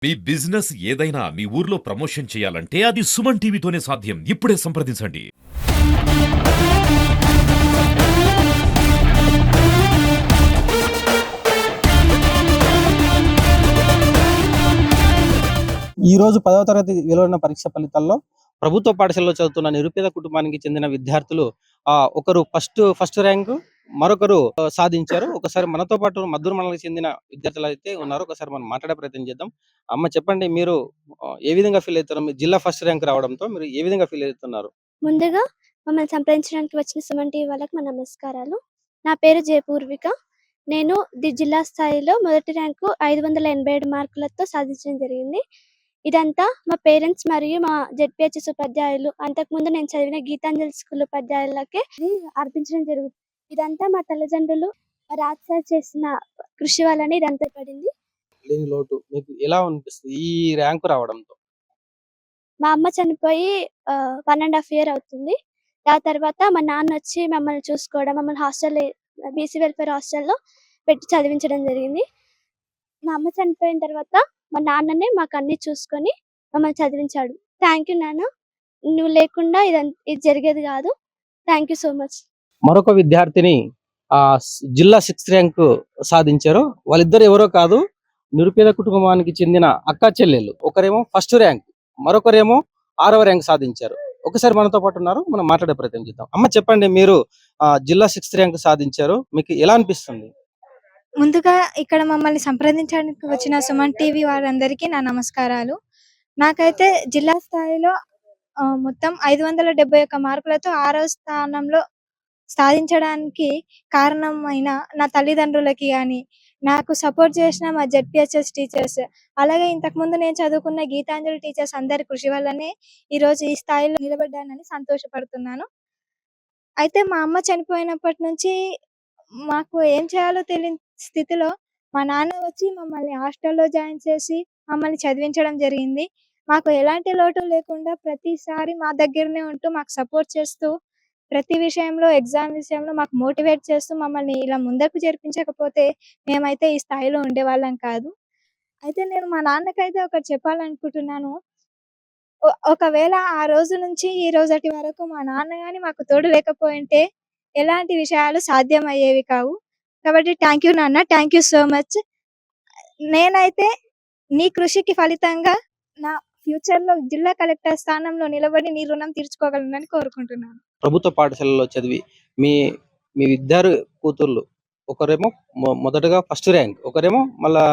మీ business ఏదైనా మీ ఊర్లో promotion చేయాలంటే అది సుమన్ టీవీతోనే సాధ్యం. ఇప్పుడే సంప్రదించండి. ఈ రోజు 10వ తరగతి వెలువడిన పరీక్ష ఫలితాల్లో ప్రభుత్వ పాఠశాలలో చదువుతున్న నిరుపేద కుటుంబానికి చెందిన విద్యార్థులు ఒకరు ఫస్ట్ ర్యాంకు, మరొకరు సాధించారు. ఒకసారి మనతో పాటు మద్దూరు మండలానికి చెందిన విద్యార్థులు అయితే ఉన్నారు. ఒకసారి మనం మాట్లాడే ప్రయత్నం చేద్దాం. అమ్మ చెప్పండి, మీరు ఏ విధంగా ఫీల్ అవుతారు? మీ జిల్లా ఫస్ట్ ర్యాంక్ రావడంతో మీరు ఏ విధంగా ఫీల్ అవుతున్నారు? ముందుగా మమ్మల్ని సంప్రదించడానికి వచ్చిన సుమన్ టీవీ వాళ్ళకి మా నమస్కారాలు. నా పేరు జయపూర్విక. నేను జిల్లా స్థాయిలో మొదటి ర్యాంకు 587 మార్కులతో సాధించడం జరిగింది. ఇదంతా మా పేరెంట్స్ మరియు మా జెడ్పీహెచ్ఎస్ ఉపాధ్యాయులు, అంతకుముందు నేను చదివిన గీతాంజలి స్కూల్ ఉపాధ్యాయులకే అర్పించడం జరుగుతుంది. ఇదంతా మా తల్లిదండ్రులు, మా రాజ్ సార్ చేసిన కృషి వల్లనే ఇదంతా పడింది. లేని లోటు మీకు ఎలా అనిపిస్తుంది ఈ ర్యాంకు రావడంతో? మా అమ్మ చనిపోయి 1.5 ఇయర్ అవుతుంది. ఆ తర్వాత మా నాన్న వచ్చి మమ్మల్ని చూసుకోవడం, మమ్మల్ని హాస్టల్‌లో బీసీ వెల్ఫేర్ హాస్టల్‌లో పెట్టి చదివించడం జరిగింది. మా అమ్మ చనిపోయిన తర్వాత మా నాన్ననే మాకన్నీ చూసుకొని మమ్మల్ని చదివించాడు. థాంక్ యూ నాన్న. నువ్వు లేకుండా ఇది జరిగేది కాదు. Thank you so much. మరొక విద్యార్థిని జిల్లా 6th ర్యాంకు సాధించారు. వాళ్ళిద్దరు ఎవరో కాదు, నిరుపేద కుటుంబానికి చెందిన అక్కా చెల్లెళ్ళు. ఒకరేమో ఫస్ట్ ర్యాంక్, మరొకరేమో 6వ ర్యాంక్ సాధించారు. ఒకసారి మనతో పాటు ఉన్నారు, మనం మాట్లాడే ప్రయత్నం చేద్దాం. అమ్మ చెప్పండి, మీరు జిల్లా 6th ర్యాంక్ సాధించారు, మీకు ఎలా అనిపిస్తుంది? ముందుగా ఇక్కడ మమ్మల్ని సంప్రదించడానికి వచ్చిన సుమన్ టీవీ వారందరికీ నా నమస్కారాలు. నాకైతే జిల్లా స్థాయిలో మొత్తం 571 మార్కులతో 6వ స్థానంలో సాధించడానికి కారణమైన నా తల్లిదండ్రులకి గాని, నాకు సపోర్ట్ చేసిన మా జెడ్పీహెచ్ఎస్ టీచర్స్, అలాగే ఇంతకుముందు నేను చదువుకున్న గీతాంజలి టీచర్స్ అందరి కృషి వల్లనే ఈరోజు ఈ స్థాయిలో నిలబడ్డానని సంతోషపడుతున్నాను. అయితే మా అమ్మ చనిపోయినప్పటి నుంచి మాకు ఏం చేయాలో తెలియని స్థితిలో మా నాన్న వచ్చి మమ్మల్ని హాస్టల్‌లో జాయిన్ చేసి మమ్మల్ని చదివించడం జరిగింది. మాకు ఎలాంటి లోటు లేకుండా ప్రతిసారి మా దగ్గరనే ఉంటూ మాకు సపోర్ట్ చేస్తూ, ప్రతి విషయంలో ఎగ్జామ్ విషయంలో మాకు మోటివేట్ చేస్తూ మమ్మల్ని ఇలా ముందరకు జరిపించకపోతే మేమైతే ఈ స్థాయిలో ఉండేవాళ్ళం కాదు. అయితే నేను మా నాన్నకైతే ఒకటి చెప్పాలనుకుంటున్నాను. ఒకవేళ ఆ రోజు నుంచి ఈ రోజటి వరకు మా నాన్న గాని మాకు తోడు లేకపోయుంటే ఎలాంటి విషయాలు సాధ్యమయ్యేవి కావు. కాబట్టి థాంక్ యూ నాన్న. Thank you so much. నేనైతే నీ కృషికి ఫలితంగా నా ఫ్యూచర్‌లో జిల్లా కలెక్టర్ స్థానంలో నిలబడి నీ రుణం తీర్చుకోగలనని కోరుకుంటున్నాను. ప్రభుత్వ పాఠశాలలో చదివి మీ మీ ఇద్దరు కూతుర్లు, ఒకరేమో మొదటగా ఫస్ట్ ర్యాంక్, ఒకరేమో మళ్ళా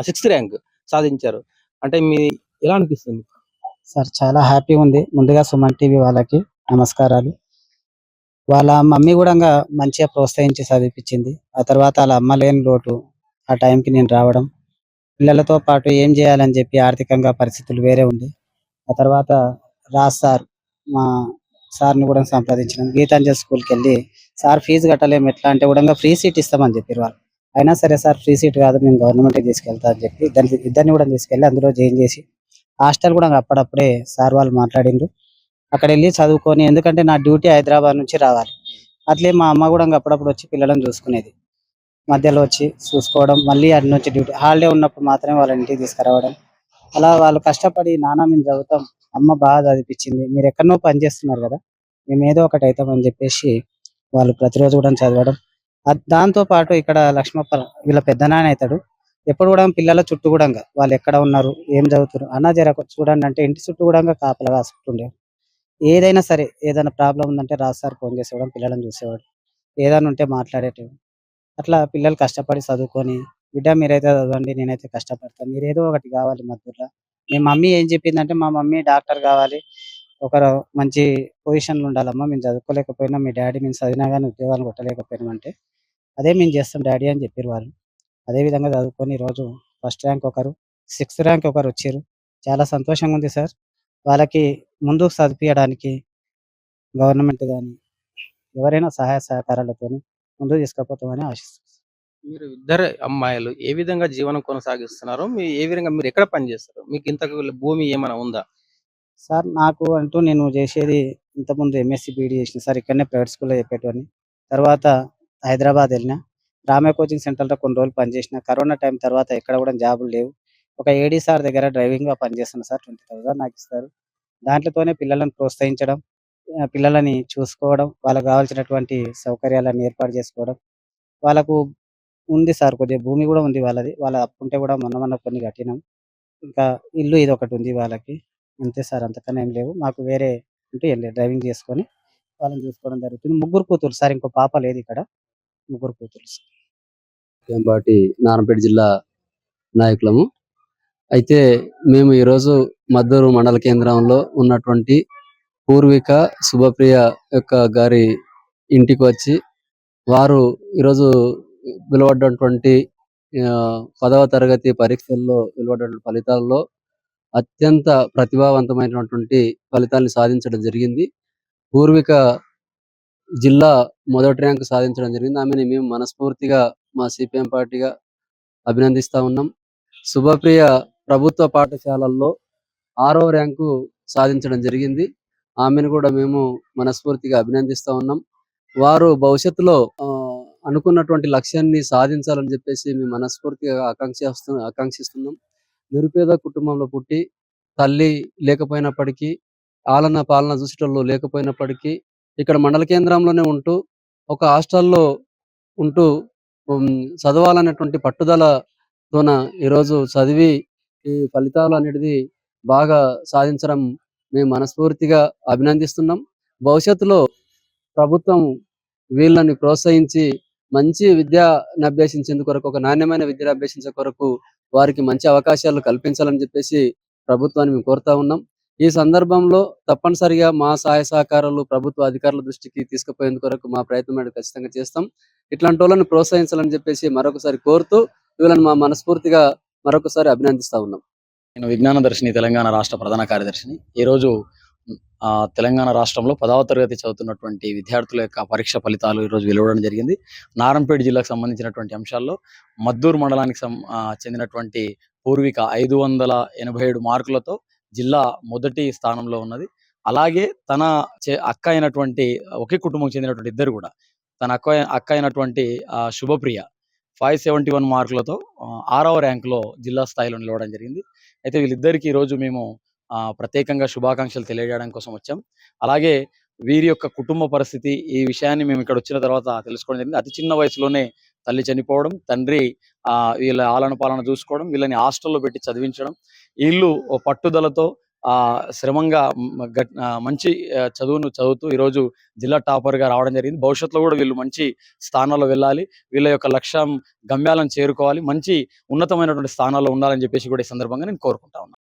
6th ర్యాంక్ సాధించారు. అంటే ఎలా అనిపిస్తుంది? సార్ చాలా హ్యాపీగా ఉంది. ముందుగా సుమన్ టీవీ వాళ్ళకి నమస్కారాలు. వాళ్ళ మమ్మీ కూడా మంచిగా ప్రోత్సహించి చదివిపించింది. ఆ తర్వాత వాళ్ళ అమ్మ లేని లోటు ఆ టైంకి నేను రావడం, పిల్లలతో పాటు ఏం చేయాలని చెప్పి ఆర్థికంగా పరిస్థితులు వేరే ఉంది. ఆ తర్వాత రాజ్ సార్, మా సార్ని కూడా సంప్రదించడం, గీతాంజలి స్కూల్కి వెళ్ళి సార్ ఫీజు కట్టలేము, ఎట్లా అంటే కూడా ఫ్రీ సీట్ ఇస్తామని చెప్పారు వాళ్ళు. అయినా సరే సార్ ఫ్రీ సీట్ కాదు, నేను గవర్నమెంట్కి తీసుకెళ్తా అని చెప్పి ఇద్దరిని కూడా తీసుకెళ్ళి అందులో జాయిన్ చేసి హాస్టల్ కూడా అప్పుడప్పుడే సార్ వాళ్ళు మాట్లాడిండ్రు. అక్కడ వెళ్ళి చదువుకొని, ఎందుకంటే నా డ్యూటీ హైదరాబాద్ నుంచి రావాలి. అట్లే మా అమ్మ కూడా అప్పుడప్పుడు వచ్చి పిల్లలను చూసుకునేది. మధ్యలో వచ్చి చూసుకోవడం, మళ్ళీ అటు నుంచి డ్యూటీ హాలిడే ఉన్నప్పుడు మాత్రమే వాళ్ళ ఇంటికి తీసుకురావడం. అలా వాళ్ళు కష్టపడి నాన్న మేము చదువుతాం, అమ్మ బాగా చదివిపించింది, మీరు ఎక్కడనో పని చేస్తున్నారు కదా, మేము ఏదో ఒకటి అవుతామని చెప్పేసి వాళ్ళు ప్రతిరోజు కూడా చదవడం. దాంతో పాటు ఇక్కడ లక్ష్మప్ప వీళ్ళ పెద్ద నాన్న అవుతాడు, ఎప్పుడు కూడా పిల్లల చుట్టూ కూడా వాళ్ళు ఎక్కడ ఉన్నారు, ఏం చదువుతున్నారు అన్న జర చూడండి అంటే ఇంటి చుట్టూ కూడా కాపలా కాసుకుంటుండే. ఏదైనా సరే, ఏదైనా ప్రాబ్లం ఉందంటే రాజ్ సార్ ఫోన్ చేసేవాడు, పిల్లలను చూసేవాడు, ఏదైనా ఉంటే మాట్లాడేటోడు. అట్లా పిల్లలు కష్టపడి చదువుకొని, బిడ్డ మీరైతే చదవండి, నేనైతే కష్టపడతాను, మీరు ఏదో ఒకటి కావాలి మధ్యలో. మీ మమ్మీ ఏం చెప్పిందంటే, మా మమ్మీ డాక్టర్ కావాలి, ఒకరు మంచి పొజిషన్లో ఉండాలమ్మా, మేము చదువుకోలేకపోయినా మీ డాడీ మేము చదివినా కానీ ఉద్యోగాలు కొట్టలేకపోయినాం అంటే, అదే మేము చేస్తాం డాడీ అని చెప్పారు వాళ్ళు. అదే విధంగా చదువుకొని ఈరోజు ఫస్ట్ ర్యాంక్ ఒకరు, 6th ర్యాంక్ ఒకరు వచ్చారు. చాలా సంతోషంగా ఉంది సార్. వాళ్ళకి ముందుకు చదివించడానికి గవర్నమెంట్ కానీ ఎవరైనా సహాయ సహకారాలతోని ముందుకు తీసుకుపోతామని ఆశిస్తున్నాను. మీరు ఇద్దరు అమ్మాయిలు ఏ విధంగా జీవనం కొనసాగిస్తున్నారు? ఏ విధంగా మీరు ఎక్కడ పని చేస్తారు? మీకు ఇంతకు భూమి ఏమైనా ఉందా? సార్ నాకు అంటూ నేను చేసేది, ఇంతకుముందు ఎంఎస్సి బీఈడీ చేసిన సార్, ఇక్కడనే ప్రైవేట్ స్కూల్లో చెప్పేటోని. తర్వాత హైదరాబాద్ వెళ్ళిన, రామయ్య కోచింగ్ సెంటర్లో కొన్ని రోజులు పనిచేసిన. కరోనా టైం తర్వాత ఎక్కడ కూడా జాబులు లేవు. ఒక ఏడీ సార్ దగ్గర డ్రైవింగ్‌గా పనిచేస్తున్నా సార్. 20,000 నాకిస్తారు. దాంట్లతోనే పిల్లలను ప్రోత్సహించడం, పిల్లలని చూసుకోవడం, వాళ్ళకి కావాల్సినటువంటి సౌకర్యాలన్నీ ఏర్పాటు చేసుకోవడం. వాళ్ళకు ఉంది సార్, కొద్దిగా భూమి గూడా ఉంది వాళ్ళది. వాళ్ళ అప్పుంటే గూడా మొన్న మొన్న కొన్ని కట్టినాం. ఇంకా ఇల్లు ఇదొకటుంది వాళ్ళకి. అంతే సార్, అంతకన్నా ఏం లేవు. మాకు వేరే అంటూ ఏం లేదు. డ్రైవింగ్ చేసుకొని వాళ్ళని చూసుకోవడం జరుగుతుంది. ముగ్గురు కూతుర్లు సార్, ఇంకో పాప లేదిక్కడ. ముగ్గురు కూతుర్లు సార్. వేంపాటి నారాయణపేట జిల్లా నాయకులము. అయితే మేము ఈరోజు మద్దూరు మండల కేంద్రంలో ఉన్నటువంటి పూర్విక శుభప్రియ యొక్క గారి ఇంటికి వచ్చి వారు ఈరోజు వెలువడ్డటువంటి 10వ తరగతి పరీక్షల్లో వెలువడ్డ ఫలితాల్లో అత్యంత ప్రతిభావంతమైనటువంటి ఫలితాన్ని సాధించడం జరిగింది. పూర్విక జిల్లా మొదటి ర్యాంకు సాధించడం జరిగింది. ఆమెని మేము మనస్ఫూర్తిగా మా సిపిఎం పార్టీగా అభినందిస్తా ఉన్నాం. శుభప్రియ ప్రభుత్వ పాఠశాలల్లో 6వ ర్యాంకు సాధించడం జరిగింది. ఆమెను కూడా మేము మనస్ఫూర్తిగా అభినందిస్తా ఉన్నాం. వారు భవిష్యత్తులో అనుకున్నటువంటి లక్ష్యాన్ని సాధించాలని చెప్పేసి మేము మనస్ఫూర్తిగా ఆకాంక్షిస్తున్నాం. నిరుపేద కుటుంబంలో పుట్టి తల్లి లేకపోయినప్పటికీ, ఆలన పాలన చూసేటోళ్ళు లేకపోయినప్పటికీ, ఇక్కడ మండల కేంద్రంలోనే ఉంటూ ఒక హాస్టల్లో ఉంటూ చదవాలనేటువంటి పట్టుదలతోన ఈరోజు చదివి ఈ ఫలితాలు అనేది బాగా సాధించడం మేము మనస్ఫూర్తిగా అభినందిస్తున్నాం. భవిష్యత్తులో ప్రభుత్వం వీళ్ళని ప్రోత్సహించి మంచి విద్యను అభ్యసించేందుకు కొరకు, ఒక నాణ్యమైన విద్యను అభ్యసించే కొరకు వారికి మంచి అవకాశాలు కల్పించాలని చెప్పేసి ప్రభుత్వాన్ని మేము కోరుతా ఉన్నాం. ఈ సందర్భంలో తప్పనిసరిగా మా సహాయ సహకారాలు ప్రభుత్వ అధికారుల దృష్టికి తీసుకుపోయేందుకు కొరకు మా ప్రయత్నం అనేది ఖచ్చితంగా చేస్తాం. ఇట్లాంటి వాళ్ళని ప్రోత్సహించాలని చెప్పేసి మరొకసారి కోరుతూ వీళ్ళని మా మనస్ఫూర్తిగా మరొకసారి అభినందిస్తా ఉన్నాం. నేను విజ్ఞాన దర్శిని తెలంగాణ రాష్ట్ర ప్రధాన కార్యదర్శిని. ఈరోజు తెలంగాణ రాష్ట్రంలో 10వ తరగతి చదువుతున్నటువంటి విద్యార్థుల యొక్క పరీక్ష ఫలితాలు ఈరోజు వెలువడడం జరిగింది. నారాయణపేట జిల్లాకు సంబంధించినటువంటి అంశాల్లో మద్దూరు మండలానికి చెందినటువంటి పూర్విక 587 మార్కులతో జిల్లా మొదటి స్థానంలో ఉన్నది. అలాగే తన అక్క అయినటువంటి ఒకే కుటుంబం చెందినటువంటి ఇద్దరు కూడా, తన అక్క అయినటువంటి శుభప్రియ 571 మార్కులతో 6వ ర్యాంకులో జిల్లా స్థాయిలో నిలవడం జరిగింది. అయితే వీళ్ళిద్దరికీ ఈరోజు మేము ప్రత్యేకంగా శుభాకాంక్షలు తెలియజేయడం కోసం వచ్చాం. అలాగే వీరి యొక్క కుటుంబ పరిస్థితి, ఈ విషయాన్ని మేము ఇక్కడ వచ్చిన తర్వాత తెలుసుకోవడం జరిగింది. అతి చిన్న వయసులోనే తల్లి చనిపోవడం, తండ్రి వీళ్ళ ఆలన పాలన చూసుకోవడం, వీళ్ళని హాస్టల్లో పెట్టి చదివించడం, వీళ్ళు పట్టుదలతో శ్రమంగా మంచి చదువును చదువుతూ ఈరోజు జిల్లా టాపర్గా రావడం జరిగింది. భవిష్యత్తులో కూడా వీళ్ళు మంచి స్థానాల్లో వెళ్ళాలి, వీళ్ళ యొక్క లక్ష్యం గమ్యాలను చేరుకోవాలి, మంచి ఉన్నతమైనటువంటి స్థానాల్లో ఉండాలని చెప్పేసి కూడా ఈ సందర్భంగా నేను కోరుకుంటా ఉన్నాను.